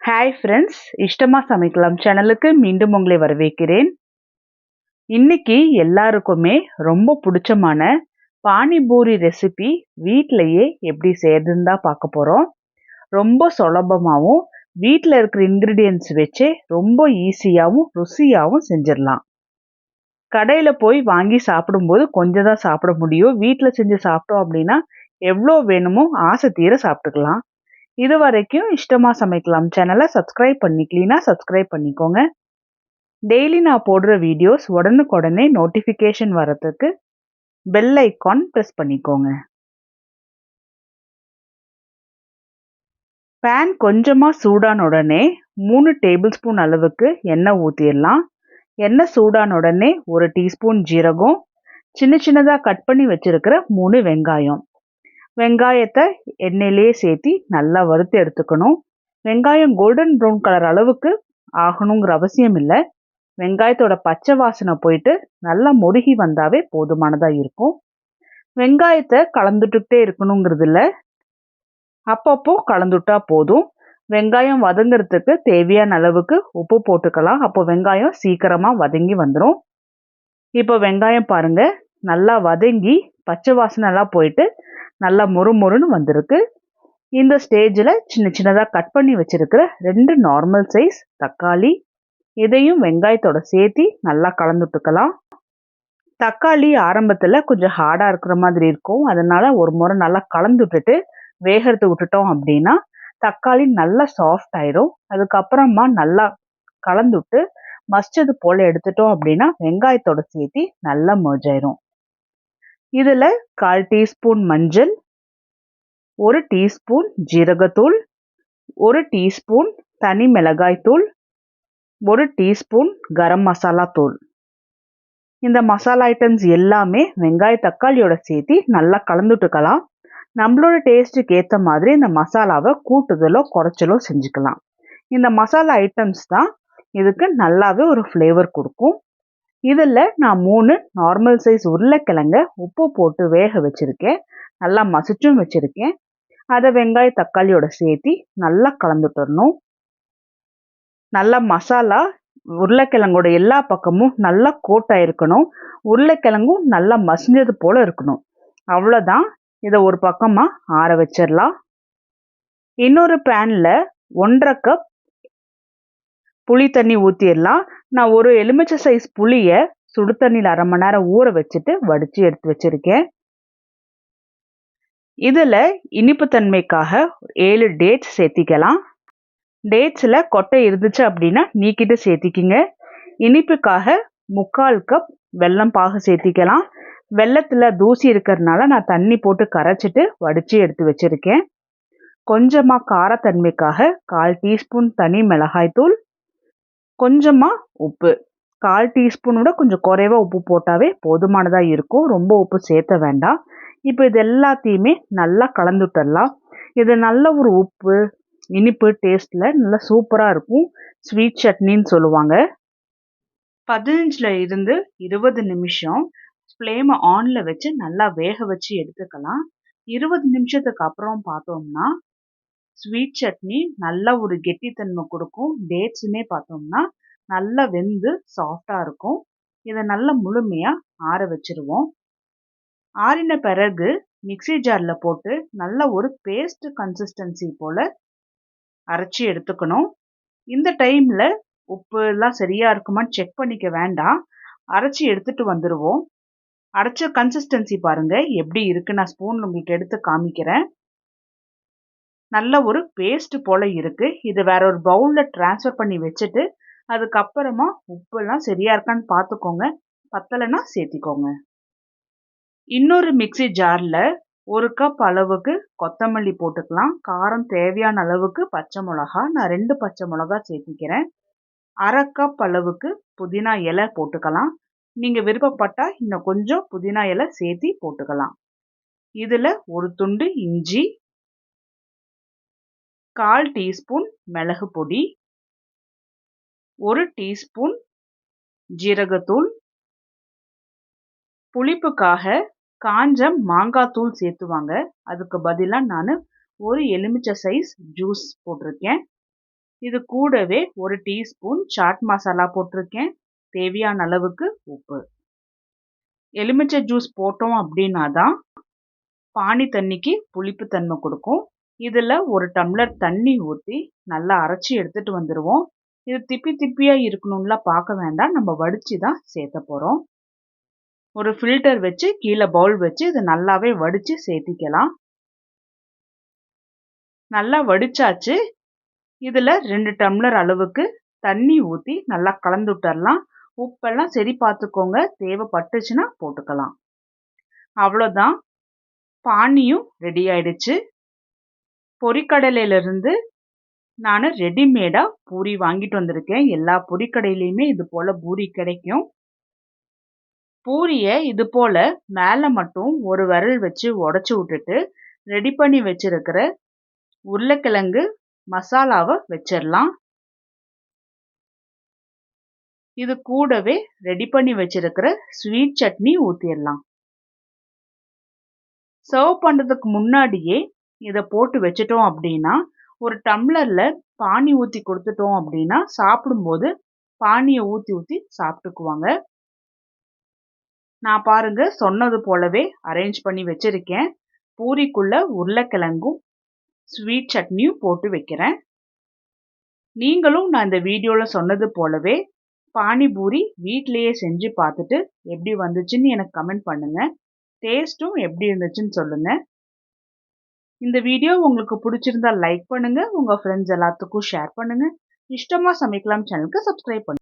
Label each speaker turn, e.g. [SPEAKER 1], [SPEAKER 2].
[SPEAKER 1] Hi friends, இஷ்டமா சமைக்கலாம் சேனலுக்கு மீண்டும் உங்களை வரவேற்கிறேன். இன்னைக்கு எல்லாருக்குமே ரொம்ப பிடிச்சமான பானிபூரி ரெசிபி வீட்டிலேயே எப்படி செய்யறதுன்னு தான் பார்க்க போறோம். ரொம்ப சுலபமாகவும் வீட்டில் இருக்கிற இன்க்ரீடியன்ட்ஸ் வச்சு ரொம்ப ஈஸியாகவும் ருசியாகவும் செஞ்சிடலாம். கடையில் போய் வாங்கி சாப்பிடும்போது கொஞ்சம் தான் சாப்பிட முடியும். வீட்டில் செஞ்சு சாப்பிட்டோம் அப்படின்னா எவ்வளோ வேணுமோ ஆசை தீர சாப்பிட்டுக்கலாம். இது வரைக்கும் இஷ்டமா சமைக்கலாம் சேனலை சப்ஸ்கிரைப் பண்ணிக்கலனா சப்ஸ்கிரைப் பண்ணிக்கோங்க. டெய்லி நான் போடுற வீடியோஸ் உடனுக்குடனே நோட்டிஃபிகேஷன் வரதுக்கு பெல் ஐக்கான் ப்ரெஸ் பண்ணிக்கோங்க. பேன் கொஞ்சமாக சூடான உடனே 3 டேபிள் ஸ்பூன் அளவுக்கு எண்ணெய் ஊற்றிடலாம். எண்ணெய் சூடான உடனே 1 டீஸ்பூன் ஜீரகம், சின்ன சின்னதாக கட் பண்ணி வச்சிருக்கிற 3 வெங்காயம். வெங்காயத்தை எண்ணெயிலேயே சேர்த்து நல்லா வறுத்து எடுத்துக்கணும். வெங்காயம் கோல்டன் ப்ரௌன் கலர் அளவுக்கு ஆகணுங்கிற அவசியம் இல்லை. வெங்காயத்தோட பச்சை வாசனை போயிட்டு நல்லா முருகி வந்தாவே போதுமானதாக இருக்கும். வெங்காயத்தை கலந்துட்டுக்கிட்டே இருக்கணுங்கிறது இல்லை, அப்பப்போ கலந்துட்டா போதும். வெங்காயம் வதங்கிறதுக்கு தேவையான அளவுக்கு உப்பு போட்டுக்கலாம். அப்போ வெங்காயம் சீக்கிரமாக வதங்கி வந்துடும். இப்போ வெங்காயம் பாருங்க நல்லா வதங்கி பச்சை வாசனைலாம் போயிட்டு நல்லா முறுமுறுன்னு வந்திருக்கு. இந்த ஸ்டேஜில் சின்ன சின்னதாக கட் பண்ணி வச்சிருக்கிற 2 நார்மல் சைஸ் தக்காளி, இதையும் வெங்காயத்தோட சேர்த்து நல்லா கலந்துட்டுக்கலாம். தக்காளி ஆரம்பத்தில் கொஞ்சம் ஹார்டாக இருக்கிற மாதிரி இருக்கும், அதனால ஒரு முறை நல்லா கலந்து விட்டுட்டு வேகிறது விட்டுட்டோம் அப்படின்னா தக்காளி நல்லா சாஃப்ட் ஆயிடும். அதுக்கப்புறமா நல்லா கலந்து விட்டு மசிச்சது போல் எடுத்துட்டோம் அப்படின்னா வெங்காயத்தோட சேர்த்து நல்லா மர்ஜ் ஆயிரும். இதில் 1/4 டீஸ்பூன் மஞ்சள், 1 டீஸ்பூன் ஜீரகத்தூள், 1 டீஸ்பூன் தனி மிளகாய் தூள், 1 டீஸ்பூன் கரம் மசாலா தூள். இந்த மசாலா ஐட்டம்ஸ் எல்லாமே வெங்காய தக்காளியோட சேர்த்து நல்லா கலந்துட்டுக்கலாம். நம்மளோட டேஸ்ட்டுக்கு ஏற்ற மாதிரி இந்த மசாலாவை கூட்டுதலோ குறைச்சலோ செஞ்சுக்கலாம். இந்த மசாலா ஐட்டம்ஸ் தான் இதுக்கு நல்லாவே ஒரு ஃப்ளேவர் கொடுக்கும். இதில் நான் 3 நார்மல் சைஸ் உருளைக்கிழங்க உப்பு போட்டு வேக வச்சுருக்கேன், நல்லா மசிச்சும் வச்சுருக்கேன். அதை வெங்காய தக்காளியோட சேர்த்து நல்லா கலந்துட்டுறணும். நல்லா மசாலா உருளைக்கிழங்கோட எல்லா பக்கமும் நல்லா கோட்டாயிருக்கணும். உருளைக்கிழங்கும் நல்லா மசிஞ்சது போல் இருக்கணும். அவ்வளோதான். இதை ஒரு பக்கமாக ஆற வச்சிடலாம். இன்னொரு பேனில் 1/2 கப் புளி தண்ணி ஊற்றிடலாம். நான் ஒரு எலுமிச்சை சைஸ் புளியை சுடு தண்ணியில் 1/2 மணி நேரம் ஊற வச்சுட்டு வடித்து எடுத்து வச்சுருக்கேன். இதில் இனிப்பு தன்மைக்காக 7 டேட்ஸ் சேர்த்திக்கலாம். டேட்ஸில் கொட்டை இருந்துச்சு அப்படின்னா நீக்கிட்டு சேர்த்திக்கிங்க. இனிப்புக்காக 3/4 கப் வெல்லம் பாகு சேர்த்திக்கலாம். வெல்லத்தில் தூசி இருக்கிறதுனால நான் தண்ணி போட்டு கரைச்சிட்டு வடித்து எடுத்து வச்சுருக்கேன். கொஞ்சமாக காரத்தன்மைக்காக 1/4 டீஸ்பூன் தனி மிளகாய் தூள், கொஞ்சமாக உப்பு, 1/4 டீஸ்பூனோட கொஞ்சம் குறைவாக உப்பு போட்டாவே போதுமானதாக இருக்கும். ரொம்ப உப்பு சேர்த்த வேண்டாம். இப்போ இது எல்லாத்தையுமே நல்லா கலந்துட்டுடலாம். இது நல்ல ஒரு உப்பு இனிப்பு டேஸ்ட்டில் நல்லா சூப்பராக இருக்கும். ஸ்வீட் சட்னின்னு சொல்லுவாங்க. 15 இருந்து 20 நிமிஷம் ஃப்ளேமை ஆனில் வச்சு நல்லா வேக வச்சு எடுத்துக்கலாம். 20 நிமிஷத்துக்கு அப்புறம் பார்த்தோம்னா ஸ்வீட் சட்னி நல்ல ஒரு கெட்டித்தன்மை கொடுக்கும். டேட்ஸுமே பார்த்தோம்னா நல்லா வெந்து சாஃப்டாக இருக்கும். இதை நல்லா முழுமையாக ஆற வச்சுருவோம். ஆறின பிறகு மிக்ஸி ஜாரில் போட்டு நல்ல ஒரு பேஸ்ட் கன்சிஸ்டன்சி போல் அரைச்சி எடுத்துக்கணும். இந்த டைமில் உப்பு எல்லாம் சரியாக இருக்குமான்னு செக் பண்ணிக்க வேண்டாம். அரைச்சி எடுத்துகிட்டு வந்துடுவோம். அரைச்ச கன்சிஸ்டன்சி பாருங்கள் எப்படி இருக்குது. நான் ஸ்பூன் உங்களுக்கு எடுத்து காமிக்கிறேன். நல்ல ஒரு பேஸ்ட் போல் இருக்குது. இதை வேற ஒரு பவுலில் ட்ரான்ஸ்ஃபர் பண்ணி வச்சுட்டு அதுக்கப்புறமா உப்புலாம் சரியாக இருக்கான்னு பார்த்துக்கோங்க. பத்தலைன்னா சேர்த்திக்கோங்க. இன்னொரு மிக்ஸி ஜாரில் 1 கப் அளவுக்கு கொத்தமல்லி போட்டுக்கலாம். காரம் தேவையான அளவுக்கு பச்சை மிளகா, நான் 2 பச்சை மிளகா சேர்த்திக்கிறேன். 1/2 கப் அளவுக்கு புதினா இலை போட்டுக்கலாம். நீங்கள் விருப்பப்பட்டால் இன்னும் கொஞ்சம் புதினா இலை சேர்த்தி போட்டுக்கலாம். இதில் ஒரு துண்டு இஞ்சி, 1/4 டீஸ்பூன் மிளகு பொடி, 1 டீஸ்பூன் ஜீரகத்தூள், புளிப்புக்காக காஞ்ச மாங்காய் தூள் சேர்த்துவாங்க. அதுக்கு பதிலாக நான் ஒரு எலுமிச்சை சைஸ் ஜூஸ் போட்டிருக்கேன். இது கூடவே 1 டீஸ்பூன் சாட் மசாலா போட்டிருக்கேன். தேவையான அளவுக்கு உப்பு. எலுமிச்சை ஜூஸ் போட்டோம் அப்படின்னா தான் பானி தண்ணிக்கு புளிப்பு தன்மை கொடுக்கும். இதில் 1 டம்ளர் தண்ணி ஊற்றி நல்லா அரைச்சி எடுத்துட்டு வந்துடுவோம். இது திப்பி திப்பியாக இருக்கணும்லாம் பார்க்க வேண்டாம், நம்ம வடித்து தான் சேர்த்த போகிறோம். ஒரு ஃபில்டர் வச்சு கீழே பவுல் வச்சு இதை நல்லாவே வடித்து சேர்த்திக்கலாம். நல்லா வடிச்சாச்சு. இதில் 2 டம்ளர் அளவுக்கு தண்ணி ஊற்றி நல்லா கலந்து விட்டுறலாம். உப்பெல்லாம் சரி பார்த்துக்கோங்க, தேவைப்பட்டுச்சுன்னா போட்டுக்கலாம். அவ்வளோதான், பானியும் ரெடி ஆயிடுச்சு. பொரிக்கடலையிலிருந்து நான் ரெடிமேடாக பூரி வாங்கிட்டு வந்திருக்கேன். எல்லா பொரிக்கடையிலையுமே இது போல் பூரி கிடைக்கும். பூரியை இது போல் மேலே மட்டும் ஒரு விரல் வச்சு உடச்சி விட்டுட்டு ரெடி பண்ணி வச்சிருக்கிற உருளைக்கிழங்கு மசாலாவை வச்சிடலாம். இது கூடவே ரெடி பண்ணி வச்சிருக்கிற ஸ்வீட் சட்னி ஊற்றிடலாம். சர்வ் பண்ணுறதுக்கு முன்னாடியே இதை போட்டு வச்சிட்டோம் அப்படின்னா ஒரு டம்ளரில் பானி ஊற்றி கொடுத்துட்டோம் அப்படின்னா சாப்பிடும்போது பானியை ஊற்றி ஊற்றி சாப்பிட்டுக்குவாங்க. நான் பாருங்க சொன்னது போலவே அரேஞ்ச் பண்ணி வச்சிருக்கேன். பூரிக்குள்ள உருளைக்கிழங்கும் ஸ்வீட் சட்னியும் போட்டு வைக்கிறேன். நீங்களும் நான் இந்த வீடியோவில் சொன்னது போலவே பானிபூரி வீட்டிலேயே செஞ்சு பார்த்துட்டு எப்படி வந்துச்சுன்னு எனக்கு கமெண்ட் பண்ணுங்க. டேஸ்ட்டும் எப்படி இருந்துச்சுன்னு சொல்லுங்க. இந்த வீடியோ உங்களுக்கு பிடிச்சிருந்தா லைக் பண்ணுங்க, உங்க ஃப்ரெண்ட்ஸ் எல்லாத்துக்கும் ஷேர் பண்ணுங்க. இஷ்டமா சமைக்கலாம் சேனலுக்கு சப்ஸ்கிரைப் பண்ணுங்க.